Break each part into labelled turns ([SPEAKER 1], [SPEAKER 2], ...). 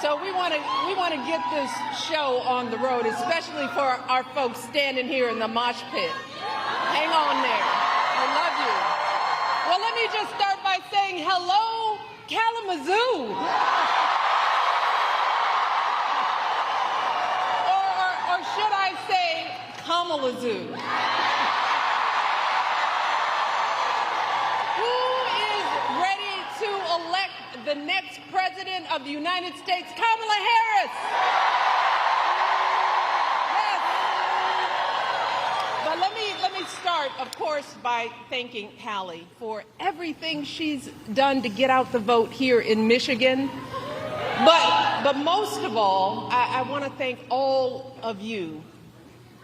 [SPEAKER 1] So we want to get this show on the road, especially for our folks standing here in the mosh pit. Hang on there. I love you. Well, let me just start by saying hello, Kalamazoo. Or should I say Kalamazoo? Who is ready to elect the next president of the United States, Kamala Harris? Yes. But let me start, of course, by thanking Hallie for everything she's done to get out the vote here in Michigan. But most of all, I want to thank all of you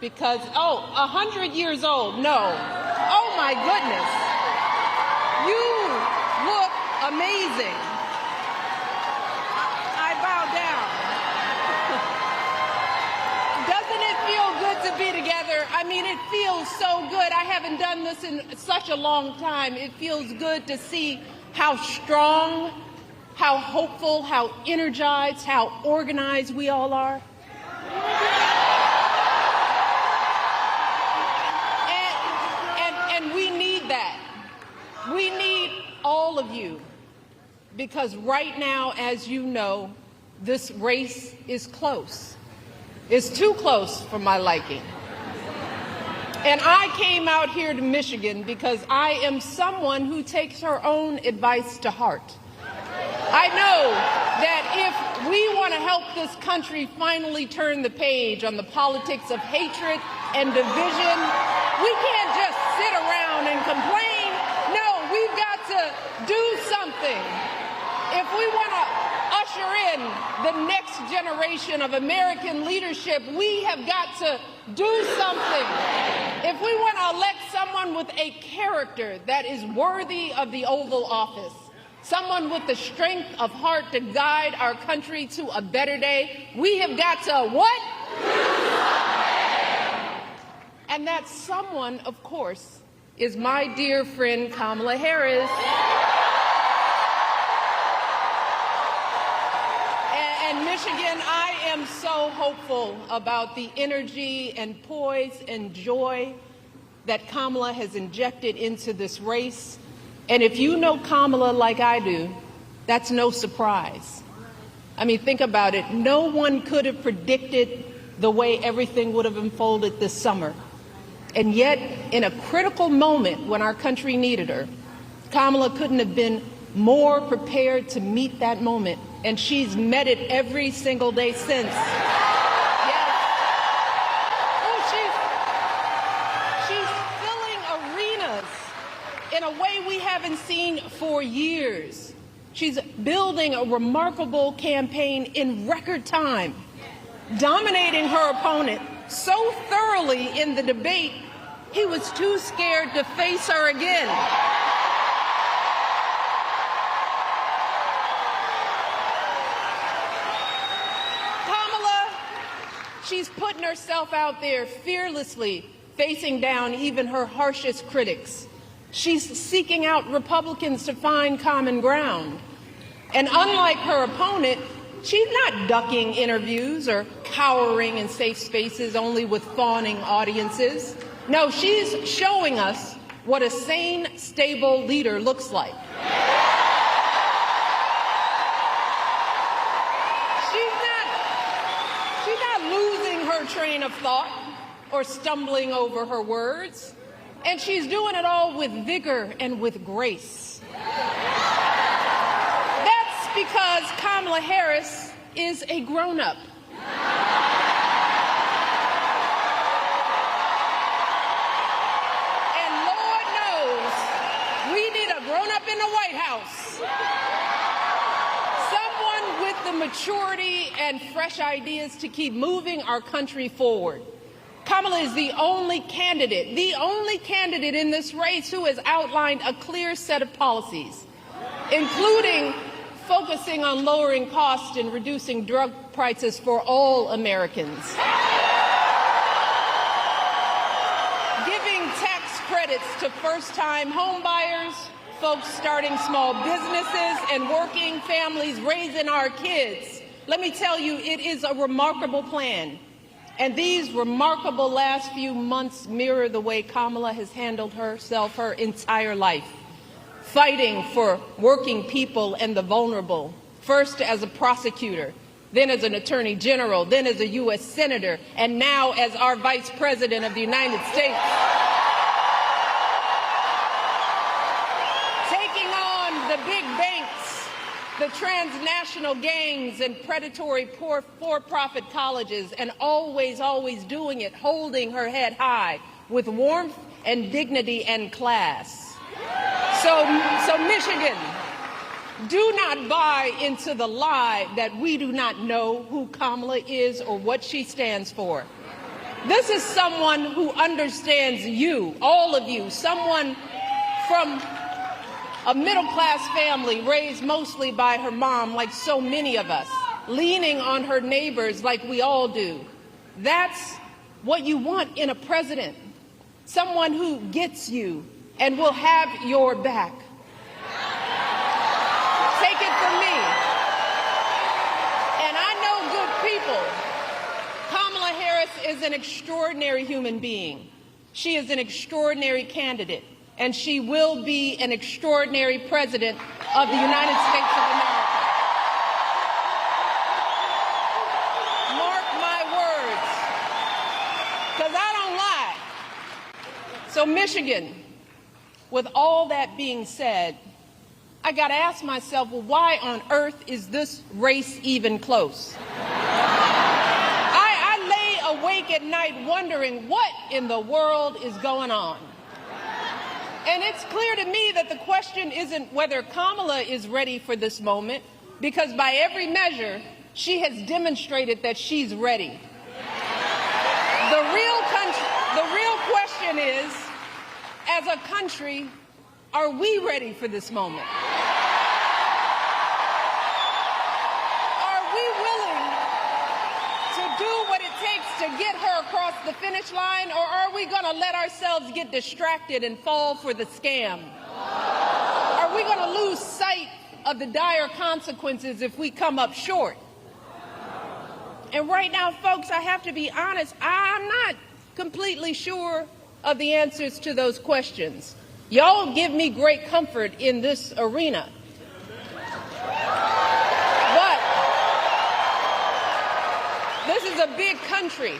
[SPEAKER 1] because, 100 years old, no. Oh, my goodness. You look amazing. I bow down. Doesn't it feel good to be together? I mean, it feels so good. I haven't done this in such a long time. It feels good to see how strong, how hopeful, how energized, how organized we all are. And we need that. We need all of you because right now, as you know, this race is close. It's too close for my liking. And I came out here to Michigan because I am someone who takes her own advice to heart. I know that if we want to help this country finally turn the page on the politics of hatred and division, we can't just sit around and complain. No, we've got to do something. If we want to usher in the next generation of American leadership, we have got to do something. If we want to elect someone with a character that is worthy of the Oval Office, someone with the strength of heart to guide our country to a better day, we have got to what? And that someone, of course, is my dear friend Kamala Harris. And Michigan, I am so hopeful about the energy and poise and joy that Kamala has injected into this race. And if you know Kamala like I do, that's no surprise. I mean, think about it. No one could have predicted the way everything would have unfolded this summer. And yet, in a critical moment when our country needed her, Kamala couldn't have been more prepared to meet that moment. And she's met it every single day since. Yes. Oh, she's filling arenas in a way we haven't seen for years. She's building a remarkable campaign in record time, dominating her opponent so thoroughly in the debate, he was too scared to face her again. Kamala, she's putting herself out there fearlessly, facing down even her harshest critics. She's seeking out Republicans to find common ground. And unlike her opponent, she's not ducking interviews or cowering in safe spaces only with fawning audiences. No, she's showing us what a sane, stable leader looks like. She's not losing her train of thought or stumbling over her words. And she's doing it all with vigor and with grace. That's because Kamala Harris is a grown-up. And Lord knows we need a grown-up in the White House. Someone with the maturity and fresh ideas to keep moving our country forward. Kamala is the only candidate in this race who has outlined a clear set of policies, including focusing on lowering costs and reducing drug prices for all Americans, giving tax credits to first-time homebuyers, folks starting small businesses, and working families raising our kids, let me tell you, it is a remarkable plan. And these remarkable last few months mirror the way Kamala has handled herself her entire life, fighting for working people and the vulnerable, first as a prosecutor, then as an attorney general, then as a U.S. senator, and now as our Vice President of the United States. Taking on the big banks, the transnational gangs and predatory for-profit colleges, and always doing it, holding her head high with warmth and dignity and class. So Michigan, do not buy into the lie that we do not know who Kamala is or what she stands for. This is someone who understands you, all of you, someone from a middle-class family raised mostly by her mom, like so many of us, leaning on her neighbors like we all do. That's what you want in a president, someone who gets you and will have your back. Take it from me. And I know good people. Kamala Harris is an extraordinary human being. She is an extraordinary candidate, and she will be an extraordinary president of the United States of America. Mark my words, because I don't lie. So Michigan, with all that being said, I got to ask myself, well, why on earth is this race even close? I lay awake at night wondering what in the world is going on. And it's clear to me that the question isn't whether Kamala is ready for this moment, because by every measure, she has demonstrated that she's ready. The real question is, as a country, are we ready for this moment? Are we willing to do what it takes to get her across the finish line, or are we going to let ourselves get distracted and fall for the scam? Are we going to lose sight of the dire consequences if we come up short? And right now, folks, I have to be honest, I'm not completely sure of the answers to those questions. Y'all give me great comfort in this arena. But this is a big country,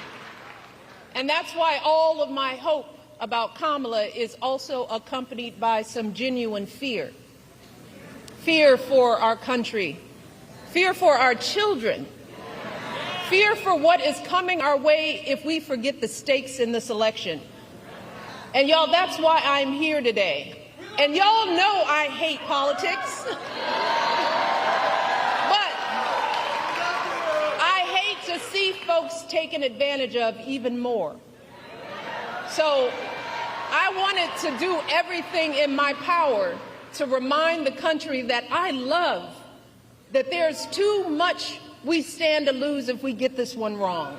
[SPEAKER 1] and that's why all of my hope about Kamala is also accompanied by some genuine fear. Fear for our country, fear for our children, fear for what is coming our way if we forget the stakes in this election. And y'all, that's why I'm here today. And y'all know I hate politics. But I hate to see folks taken advantage of even more. So I wanted to do everything in my power to remind the country that I love, that there's too much we stand to lose if we get this one wrong.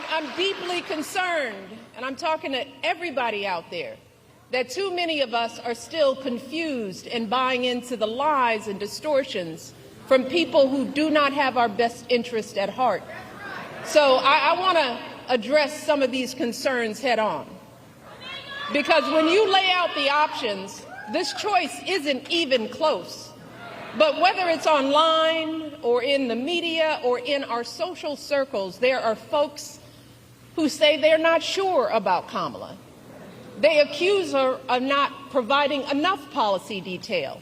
[SPEAKER 1] I'm deeply concerned, and I'm talking to everybody out there, that too many of us are still confused and buying into the lies and distortions from people who do not have our best interest at heart. So I want to address some of these concerns head on. Because when you lay out the options, this choice isn't even close. But whether it's online or in the media or in our social circles, there are folks who say they're not sure about Kamala. They accuse her of not providing enough policy detail.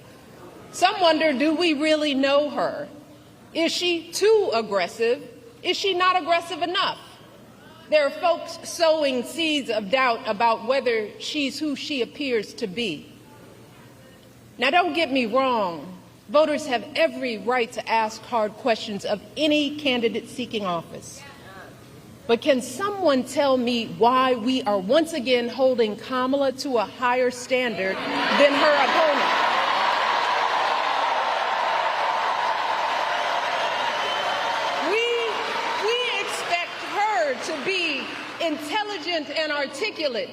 [SPEAKER 1] Some wonder, do we really know her? Is she too aggressive? Is she not aggressive enough? There are folks sowing seeds of doubt about whether she's who she appears to be. Now, don't get me wrong. Voters have every right to ask hard questions of any candidate seeking office. But can someone tell me why we are once again holding Kamala to a higher standard than her opponent? We expect her to be intelligent and articulate,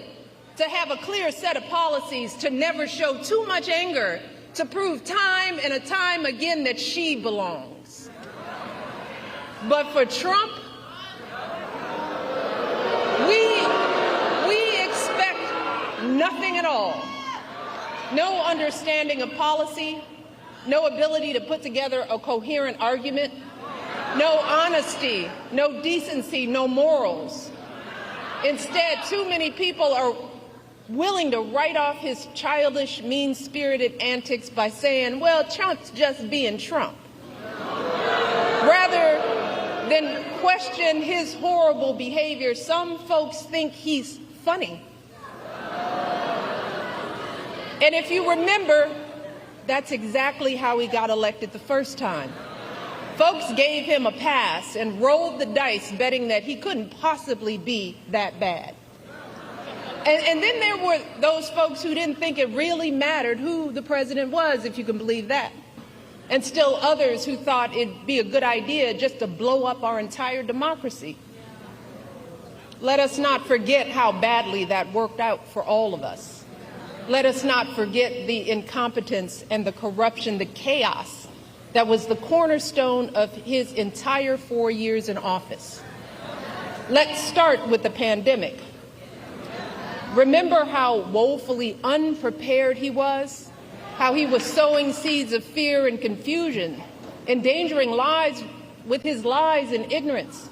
[SPEAKER 1] to have a clear set of policies, to never show too much anger, to prove time and time again that she belongs. But for Trump, we expect nothing at all. No understanding of policy, no ability to put together a coherent argument, no honesty, no decency, no morals. Instead, too many people are willing to write off his childish, mean-spirited antics by saying, well, Trump's just being Trump, rather than question his horrible behavior. Some folks think he's funny. And if you remember, that's exactly how he got elected the first time. Folks gave him a pass and rolled the dice, betting that he couldn't possibly be that bad. And then there were those folks who didn't think it really mattered who the president was, if you can believe that. And still others who thought it'd be a good idea just to blow up our entire democracy. Let us not forget how badly that worked out for all of us. Let us not forget the incompetence and the corruption, the chaos that was the cornerstone of his entire 4 years in office. Let's start with the pandemic. Remember how woefully unprepared he was, how he was sowing seeds of fear and confusion, endangering lives with his lies and ignorance,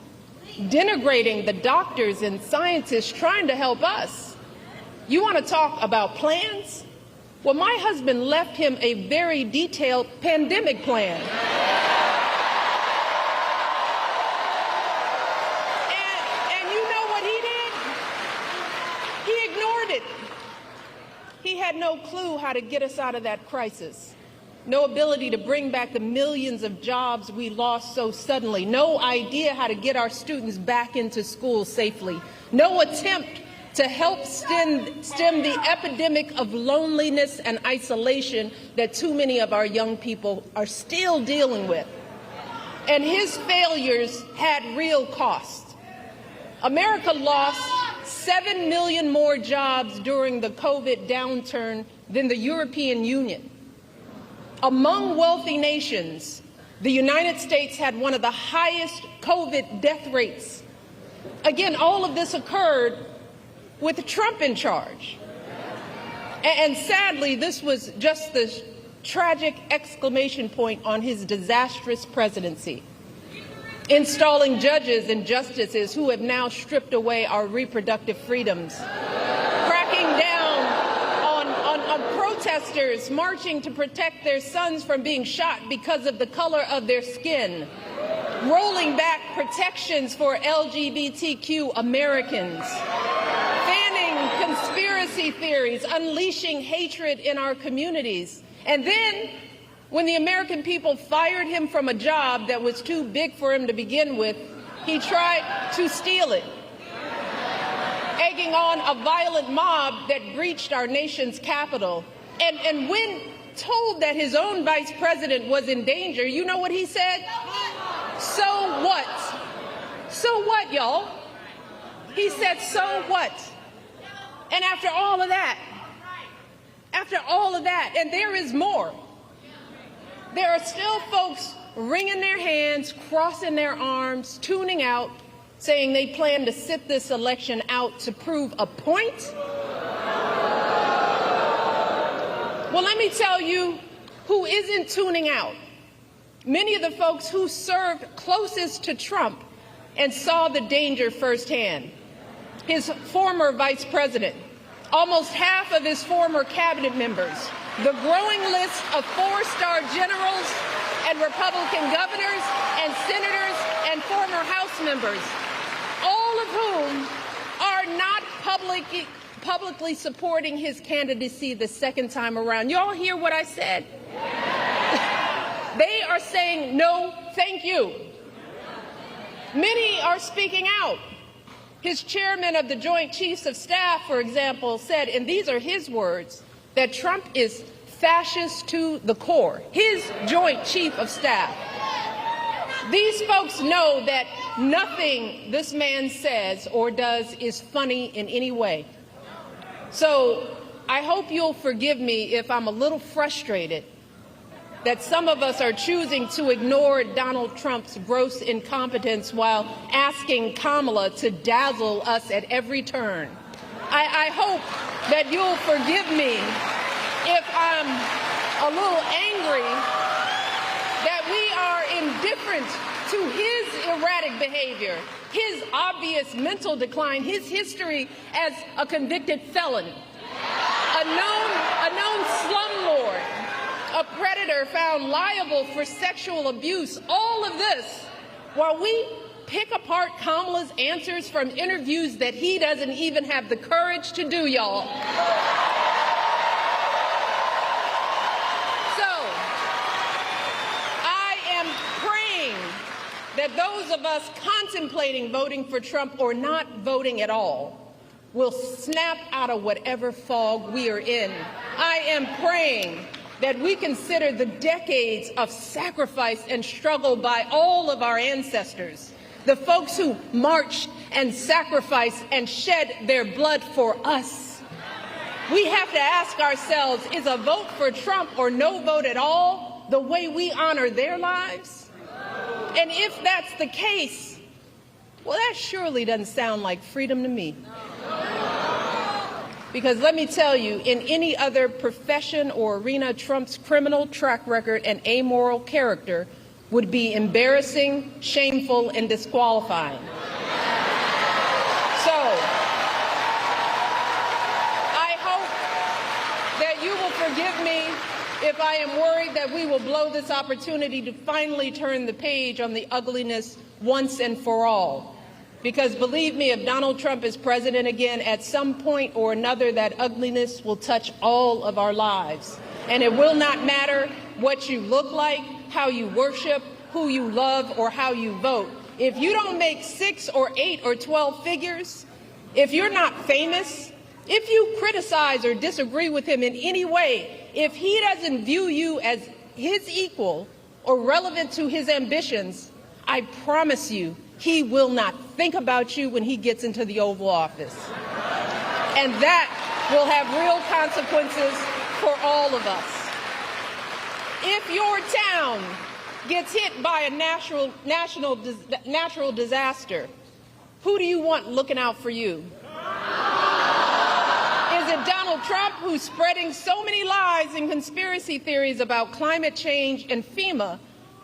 [SPEAKER 1] denigrating the doctors and scientists trying to help us. You want to talk about plans? Well, my husband left him a very detailed pandemic plan. And you know what he did? He ignored it. He had no clue how to get us out of that crisis. No ability to bring back the millions of jobs we lost so suddenly. No idea how to get our students back into school safely. No attempt to help stem the epidemic of loneliness and isolation that too many of our young people are still dealing with. And his failures had real costs. America lost 7 million more jobs during the COVID downturn than the European Union. Among wealthy nations, the United States had one of the highest COVID death rates. Again, all of this occurred with Trump in charge. And sadly, this was just the tragic exclamation point on his disastrous presidency. Installing judges and justices who have now stripped away our reproductive freedoms. Cracking down on protesters marching to protect their sons from being shot because of the color of their skin. Rolling back protections for LGBTQ Americans. Conspiracy theories, unleashing hatred in our communities. And then, when the American people fired him from a job that was too big for him to begin with, he tried to steal it, egging on a violent mob that breached our nation's capital. And when told that his own vice president was in danger, you know what he said? So what? So what, y'all? He said, so what? And after all of that, and there is more, there are still folks wringing their hands, crossing their arms, tuning out, saying they plan to sit this election out to prove a point. Well, let me tell you who isn't tuning out. Many of the folks who served closest to Trump and saw the danger firsthand. His former vice president, almost half of his former cabinet members, the growing list of four-star generals and Republican governors and senators and former House members, all of whom are not publicly supporting his candidacy the second time around. Y'all hear what I said? They are saying no, thank you. Many are speaking out. His chairman of the Joint Chiefs of Staff, for example, said, and these are his words, that Trump is fascist to the core. His Joint Chief of Staff. These folks know that nothing this man says or does is funny in any way. So I hope you'll forgive me if I'm a little frustrated that some of us are choosing to ignore Donald Trump's gross incompetence while asking Kamala to dazzle us at every turn. I hope that you'll forgive me if I'm a little angry that we are indifferent to his erratic behavior, his obvious mental decline, his history as a convicted felon, a known slumlord, a predator found liable for sexual abuse, all of this while we pick apart Kamala's answers from interviews that he doesn't even have the courage to do, y'all. So, I am praying that those of us contemplating voting for Trump or not voting at all will snap out of whatever fog we are in. I am praying that we consider the decades of sacrifice and struggle by all of our ancestors, the folks who marched and sacrificed and shed their blood for us. We have to ask ourselves, is a vote for Trump or no vote at all the way we honor their lives? And if that's the case, well, that surely doesn't sound like freedom to me. Because let me tell you, in any other profession or arena, Trump's criminal track record and amoral character would be embarrassing, shameful, and disqualifying. So, I hope that you will forgive me if I am worried that we will blow this opportunity to finally turn the page on the ugliness once and for all. Because believe me, if Donald Trump is president again, at some point or another, that ugliness will touch all of our lives. And it will not matter what you look like, how you worship, who you love, or how you vote. If you don't make 6 or 8 or 12 figures, if you're not famous, if you criticize or disagree with him in any way, if he doesn't view you as his equal or relevant to his ambitions, I promise you, he will not think about you when he gets into the Oval Office. And that will have real consequences for all of us. If your town gets hit by a natural disaster, who do you want looking out for you? Is it Donald Trump, who's spreading so many lies and conspiracy theories about climate change and FEMA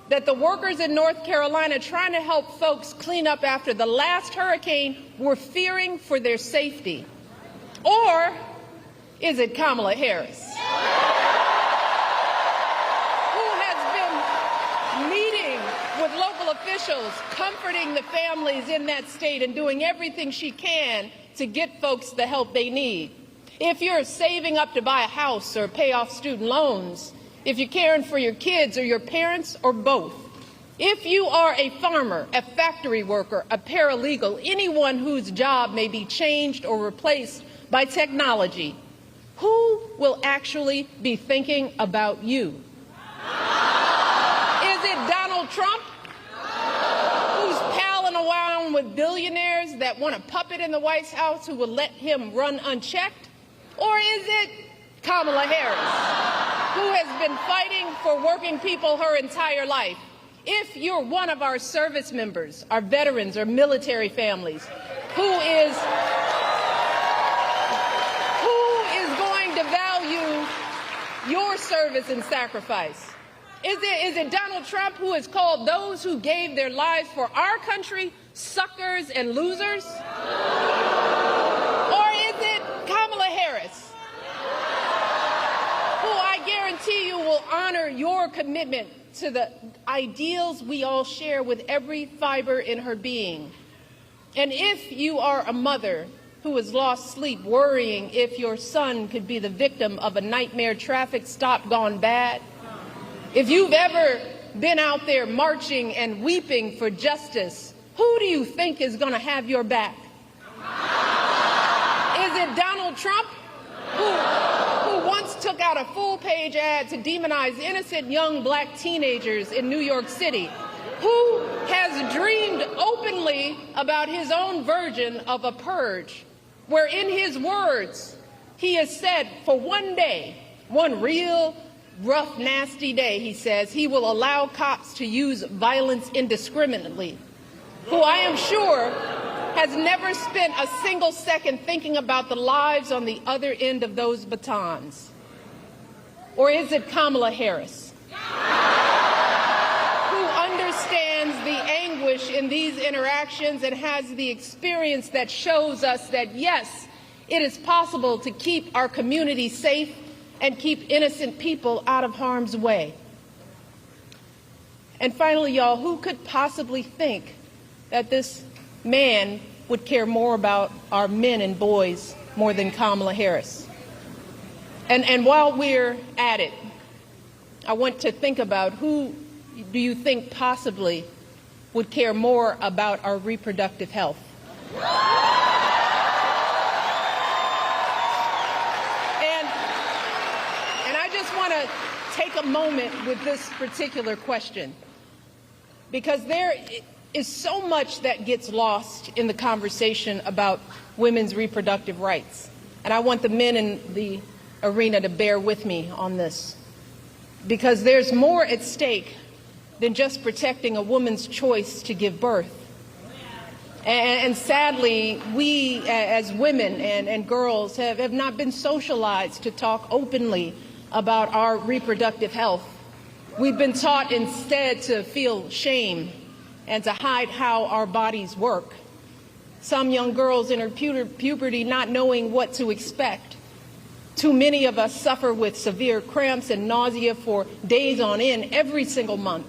[SPEAKER 1] that the workers in North Carolina trying to help folks clean up after the last hurricane were fearing for their safety? Or is it Kamala Harris, who has been meeting with local officials, comforting the families in that state and doing everything she can to get folks the help they need? If you're saving up to buy a house or pay off student loans, if you're caring for your kids or your parents or both, if you are a farmer, a factory worker, a paralegal, anyone whose job may be changed or replaced by technology, who will actually be thinking about you? Is it Donald Trump, who's palling around with billionaires that want a puppet in the White House who will let him run unchecked? Or is it Kamala Harris, who has been fighting for working people her entire life? If you're one of our service members, our veterans, or military families, who is going to value your service and sacrifice? Is it Donald Trump, who has called those who gave their lives for our country suckers and losers? Or is it Kamala Harris, who I guarantee you will honor your commitment to the ideals we all share with every fiber in her being? And if you are a mother who has lost sleep worrying if your son could be the victim of a nightmare traffic stop gone bad, if you've ever been out there marching and weeping for justice, who do you think is going to have your back? Is it Donald Trump, who once took out a full-page ad to demonize innocent young black teenagers in New York City, who has dreamed openly about his own version of a purge, where in his words, He has said for one day, one real rough, nasty day, he says, he will allow cops to use violence indiscriminately, who I am sure has never spent a single second thinking about the lives on the other end of those batons. Or is it Kamala Harris, who understands the anguish in these interactions and has the experience that shows us that, yes, it is possible to keep our community safe and keep innocent people out of harm's way? And finally, y'all, who could possibly think that this man would care more about our men and boys more than Kamala Harris? And while we're at it, I want to think about who do you think possibly would care more about our reproductive health? And I just want to take a moment with this particular question, because there is so much that gets lost in the conversation about women's reproductive rights. And I want the men in the arena to bear with me on this, because there's more at stake than just protecting a woman's choice to give birth. And sadly, we as women and girls have not been socialized to talk openly about our reproductive health. We've been taught instead to feel shame and to hide how our bodies work. Some young girls enter puberty not knowing what to expect. Too many of us suffer with severe cramps and nausea for days on end every single month.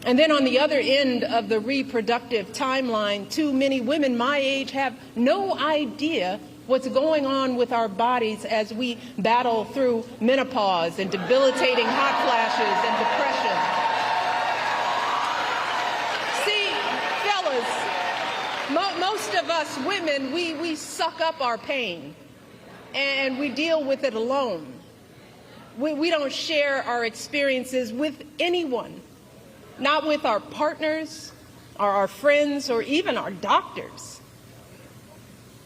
[SPEAKER 1] And then on the other end of the reproductive timeline, too many women my age have no idea what's going on with our bodies as we battle through menopause and debilitating hot flashes and depression. See, fellas, most of us women, we suck up our pain and we deal with it alone. We don't share our experiences with anyone, not with our partners, or our friends, or even our doctors.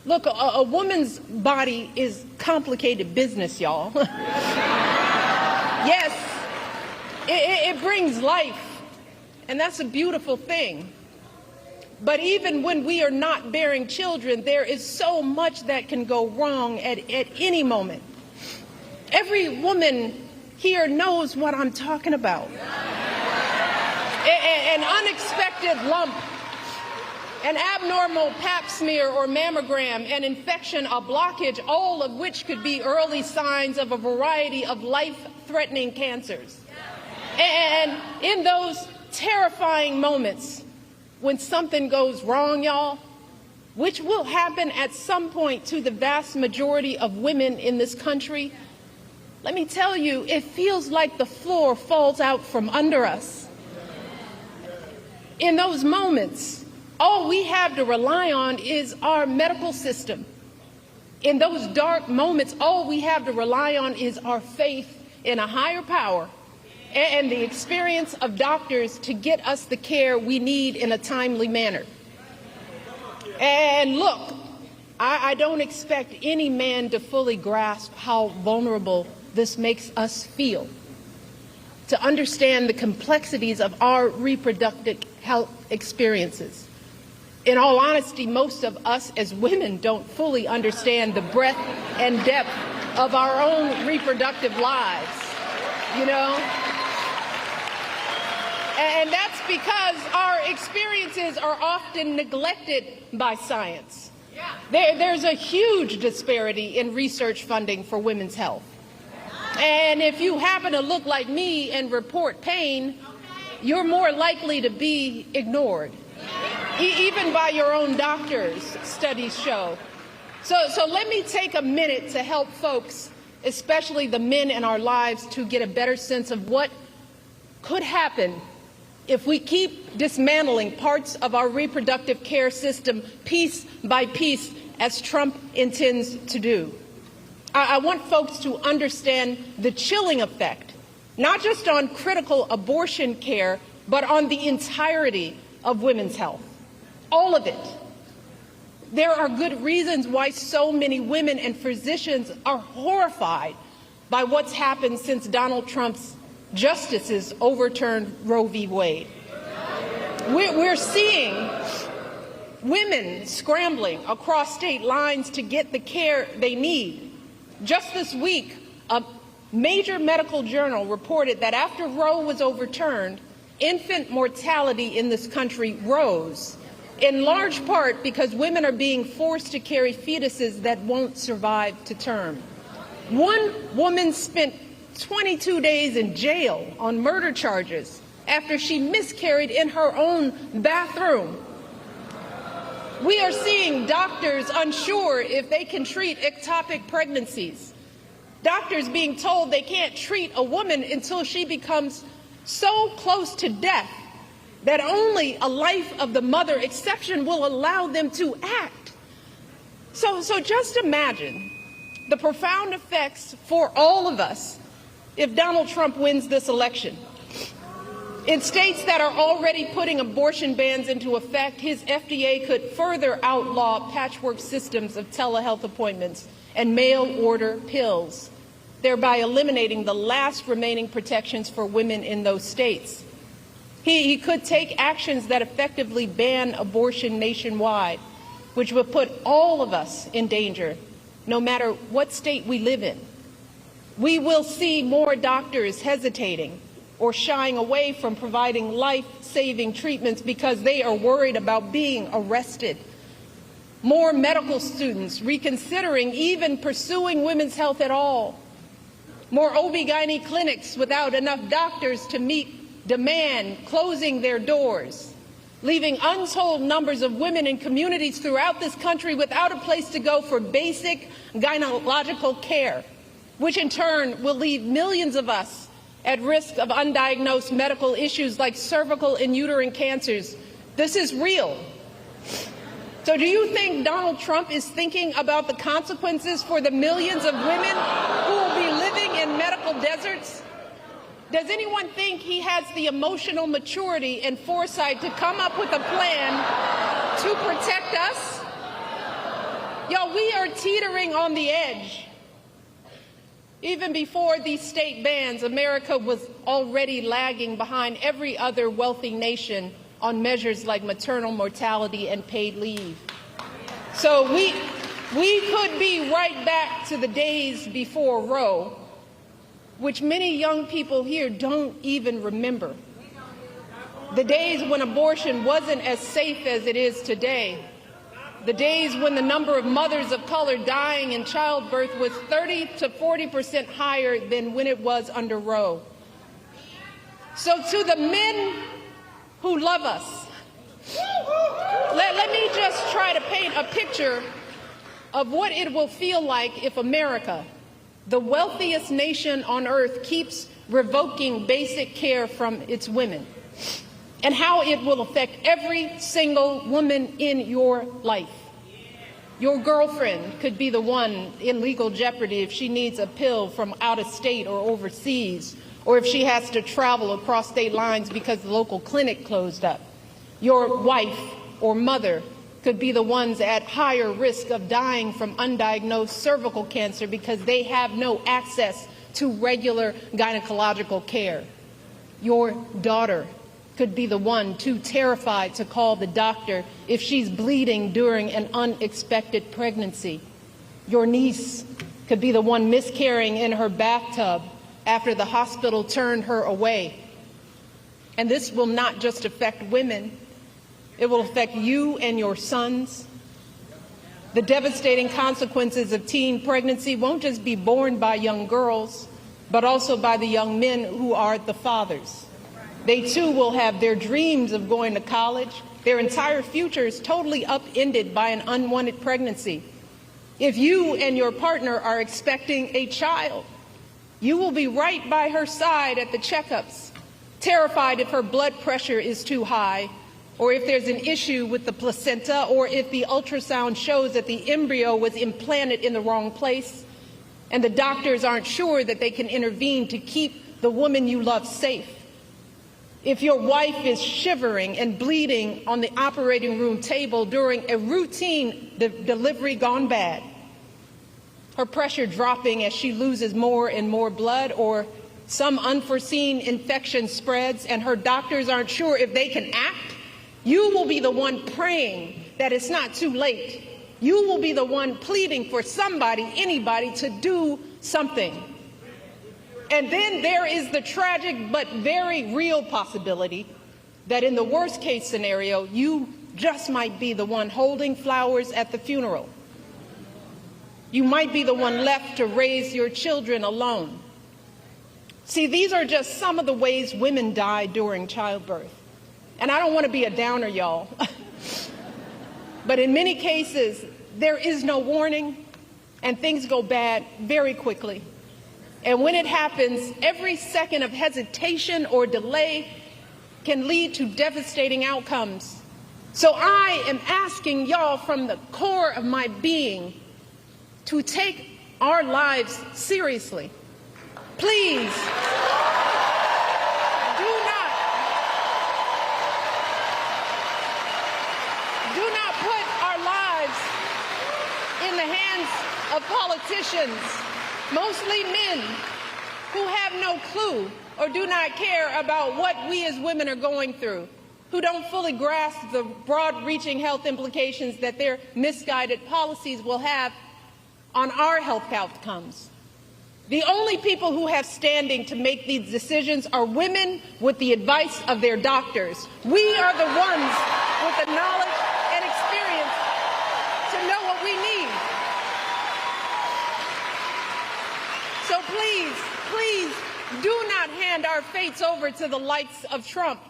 [SPEAKER 1] Look, a woman's body is complicated business, y'all. Yes, it brings life, and that's a beautiful thing. But even when we are not bearing children, there is so much that can go wrong at any moment. Every woman here knows what I'm talking about. An unexpected lump, an abnormal pap smear or mammogram, an infection, a blockage, all of which could be early signs of a variety of life-threatening cancers. And in those terrifying moments, when something goes wrong, y'all, which will happen at some point to the vast majority of women in this country, let me tell you, it feels like the floor falls out from under us. In those moments, all we have to rely on is our medical system. In those dark moments, all we have to rely on is our faith in a higher power and the experience of doctors to get us the care we need in a timely manner. And look, I don't expect any man to fully grasp how vulnerable this makes us feel, to understand the complexities of our reproductive health experiences. In all honesty, most of us as women don't fully understand the breadth and depth of our own reproductive lives, you know? And that's because our experiences are often neglected by science. There's a huge disparity in research funding for women's health. And if you happen to look like me and report pain, you're more likely to be ignored, even by your own doctors, studies show. So let me take a minute to help folks, especially the men in our lives, to get a better sense of what could happen if we keep dismantling parts of our reproductive care system piece by piece, as Trump intends to do. I want folks to understand the chilling effect, not just on critical abortion care, but on the entirety of women's health, all of it. There are good reasons why so many women and physicians are horrified by what's happened since Donald Trump's justices overturned Roe v. Wade. We're seeing women scrambling across state lines to get the care they need. Just this week, a major medical journal reported that after Roe was overturned, infant mortality in this country rose, in large part because women are being forced to carry fetuses that won't survive to term. One woman spent 22 days in jail on murder charges after she miscarried in her own bathroom. We are seeing doctors unsure if they can treat ectopic pregnancies. Doctors being told they can't treat a woman until she becomes so close to death that only a life of the mother exception will allow them to act. So just imagine the profound effects for all of us if Donald Trump wins this election. In states that are already putting abortion bans into effect, his FDA could further outlaw patchwork systems of telehealth appointments and mail-order pills, thereby eliminating the last remaining protections for women in those states. He could take actions that effectively ban abortion nationwide, which would put all of us in danger, no matter what state we live in. We will see more doctors hesitating or shying away from providing life-saving treatments because they are worried about being arrested. More medical students reconsidering even pursuing women's health at all. More OB/GYN clinics without enough doctors to meet demand closing their doors, leaving untold numbers of women in communities throughout this country without a place to go for basic gynecological care, which in turn will leave millions of us at risk of undiagnosed medical issues like cervical and uterine cancers. This is real. So do you think Donald Trump is thinking about the consequences for the millions of women who will be living in medical deserts? Does anyone think he has the emotional maturity and foresight to come up with a plan to protect us? Y'all, we are teetering on the edge. Even before these state bans, America was already lagging behind every other wealthy nation on measures like maternal mortality and paid leave. So we could be right back to the days before Roe, which many young people here don't even remember. The days when abortion wasn't as safe as it is today. The days when the number of mothers of color dying in childbirth was 30 to 40% higher than when it was under Roe. So to the men who love us, let me just try to paint a picture of what it will feel like if America, the wealthiest nation on earth, keeps revoking basic care from its women, and how it will affect every single woman in your life. Your girlfriend could be the one in legal jeopardy if she needs a pill from out of state or overseas, or if she has to travel across state lines because the local clinic closed up. Your wife or mother could be the ones at higher risk of dying from undiagnosed cervical cancer because they have no access to regular gynecological care. Your daughter could be the one too terrified to call the doctor if she's bleeding during an unexpected pregnancy. Your niece could be the one miscarrying in her bathtub after the hospital turned her away. And this will not just affect women, it will affect you and your sons. The devastating consequences of teen pregnancy won't just be borne by young girls, but also by the young men who are the fathers. They too will have their dreams of going to college, their entire futures totally upended by an unwanted pregnancy. If you and your partner are expecting a child, you will be right by her side at the checkups, terrified if her blood pressure is too high, or if there's an issue with the placenta, or if the ultrasound shows that the embryo was implanted in the wrong place, and the doctors aren't sure that they can intervene to keep the woman you love safe. if your wife is shivering and bleeding on the operating room table during a routine delivery gone bad, her pressure dropping as she loses more and more blood, or some unforeseen infection spreads and her doctors aren't sure if they can act, you will be the one praying that it's not too late. You will be the one pleading for somebody, anybody, to do something. And then there is the tragic but very real possibility that in the worst case scenario, you just might be the one holding flowers at the funeral. You might be the one left to raise your children alone. See, these are just some of the ways women die during childbirth. And I don't want to be a downer, y'all. But in many cases, there is no warning, and things go bad very quickly. And when it happens, every second of hesitation or delay can lead to devastating outcomes. So I am asking y'all from the core of my being to take our lives seriously. Please, do not put our lives in the hands of politicians, mostly men, who have no clue or do not care about what we as women are going through, who don't fully grasp the broad-reaching health implications that their misguided policies will have on our health outcomes. The only people who have standing to make these decisions are women with the advice of their doctors. We are the ones with the knowledge and experience to know what we need. So please, do not hand our fates over to the likes of Trump,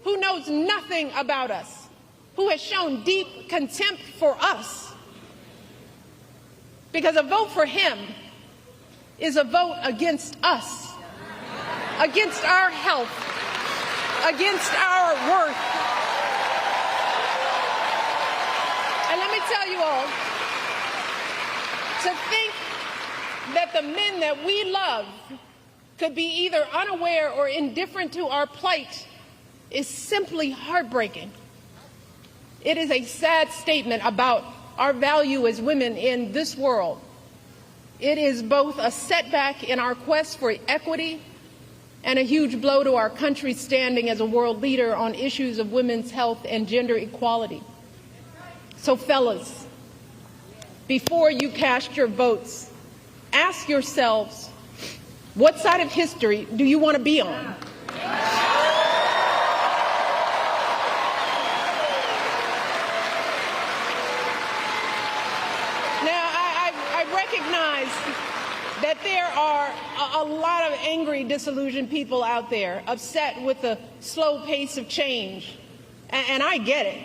[SPEAKER 1] who knows nothing about us, who has shown deep contempt for us. Because a vote for him is a vote against us, against our health, against our worth. And let me tell you all, to think that the men that we love could be either unaware or indifferent to our plight is simply heartbreaking. It is a sad statement about our value as women in this world. It is both a setback in our quest for equity and a huge blow to our country's standing as a world leader on issues of women's health and gender equality. So fellas, before you cast your votes, ask yourselves, what side of history do you want to be on? That there are a lot of angry, disillusioned people out there, upset with the slow pace of change. And I get it.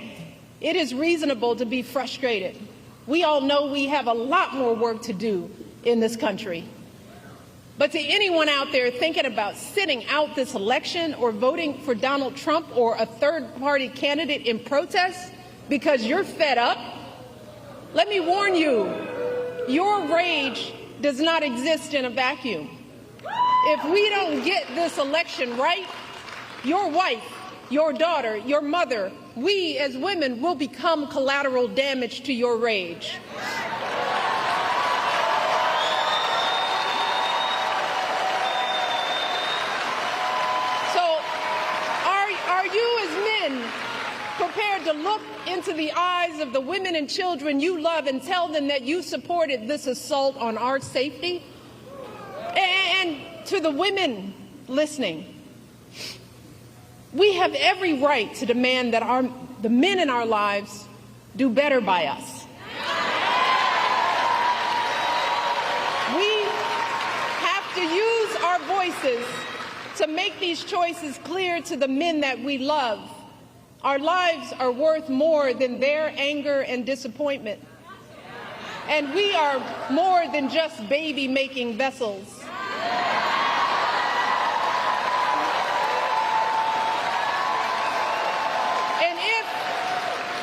[SPEAKER 1] It is reasonable to be frustrated. We all know we have a lot more work to do in this country. But to anyone out there thinking about sitting out this election or voting for Donald Trump or a third-party candidate in protest because you're fed up, let me warn you, your rage does not exist in a vacuum. If we don't get this election right, your wife, your daughter, your mother, we as women will become collateral damage to your rage. So, are you as men prepared to look into the eyes of the women and children you love and tell them that you supported this assault on our safety? And to the women listening, we have every right to demand that the men in our lives do better by us. We have to use our voices to make these choices clear to the men that we love. Our lives are worth more than their anger and disappointment. And we are more than just baby-making vessels. And if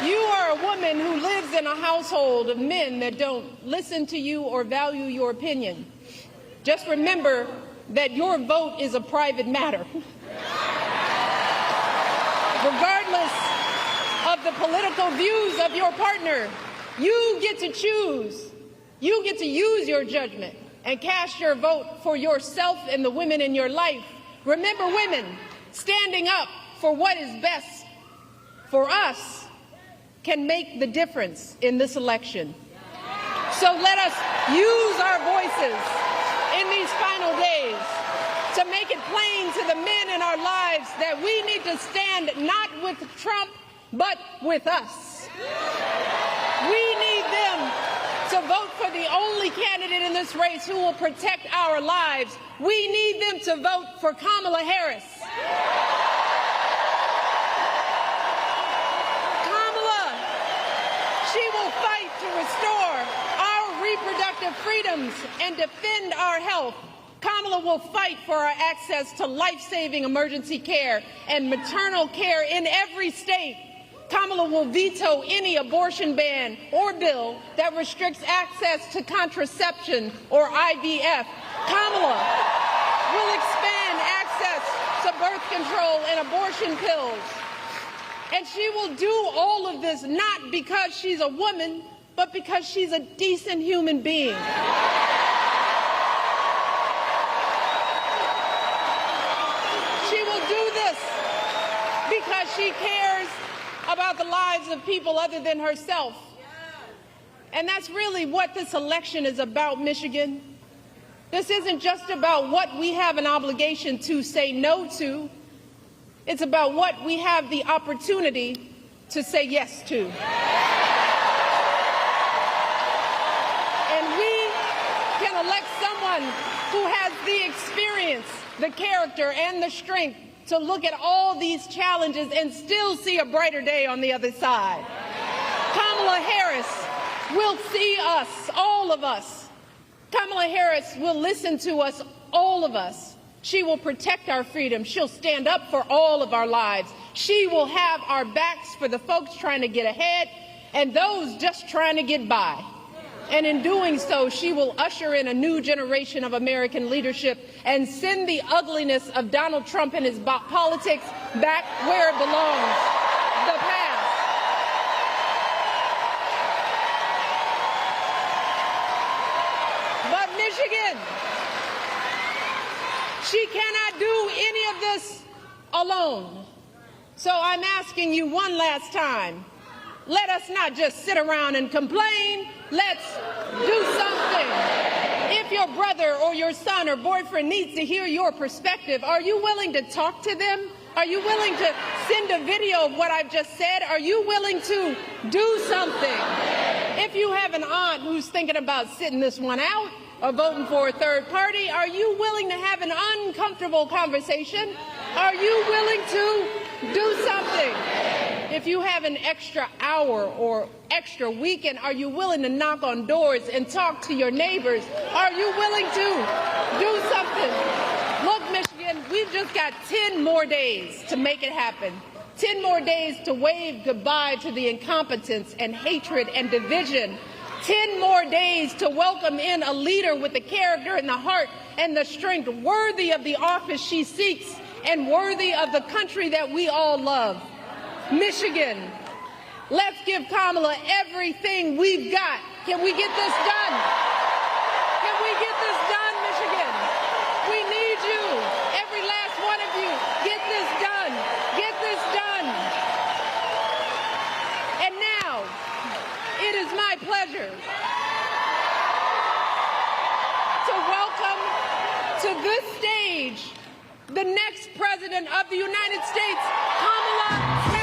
[SPEAKER 1] you are a woman who lives in a household of men that don't listen to you or value your opinion, just remember that your vote is a private matter. Regardless of the political views of your partner, you get to choose. You get to use your judgment and cast your vote for yourself and the women in your life. Remember, women, standing up for what is best for us can make the difference in this election. So let us use our voices in these final days to make it plain to the men in our lives that we need to stand not with Trump, but with us. We need them to vote for the only candidate in this race who will protect our lives. We need them to vote for Kamala Harris. Kamala, she will fight to restore our reproductive freedoms and defend our health. Kamala will fight for our access to life-saving emergency care and maternal care in every state. Kamala will veto any abortion ban or bill that restricts access to contraception or IVF. Kamala will expand access to birth control and abortion pills. And she will do all of this not because she's a woman, but because she's a decent human being. She will do this because she cares about the lives of people other than herself. And that's really what this election is about, Michigan. This isn't just about what we have an obligation to say no to. It's about what we have the opportunity to say yes to. And we can elect someone who has the experience, the character, and the strength to look at all these challenges and still see a brighter day on the other side. Kamala Harris will see us, all of us. Kamala Harris will listen to us, all of us. She will protect our freedom. She'll stand up for all of our lives. She will have our backs for the folks trying to get ahead and those just trying to get by. And in doing so, she will usher in a new generation of American leadership and send the ugliness of Donald Trump and his politics back where it belongs, the past. But Michigan, she cannot do any of this alone. So I'm asking you one last time, let us not just sit around and complain. Let's do something. If your brother or your son or boyfriend needs to hear your perspective, are you willing to talk to them? Are you willing to send a video of what I've just said? Are you willing to do something? If you have an aunt who's thinking about sitting this one out or voting for a third party, are you willing to have an uncomfortable conversation? Are you willing to do something? If you have an extra hour or extra weekend, are you willing to knock on doors and talk to your neighbors? Are you willing to do something? Look, Michigan, we've just got 10 more days to make it happen. 10 more days to wave goodbye to the incompetence and hatred and division. 10 more days to welcome in a leader with the character and the heart and the strength worthy of the office she seeks and worthy of the country that we all love. Michigan, let's give Kamala everything we've got. Can we get this done? Can we get this done, Michigan? We need you, every last one of you. Get this done. Get this done. And now, it is my pleasure to welcome to this stage the next President of the United States, Kamala Harris.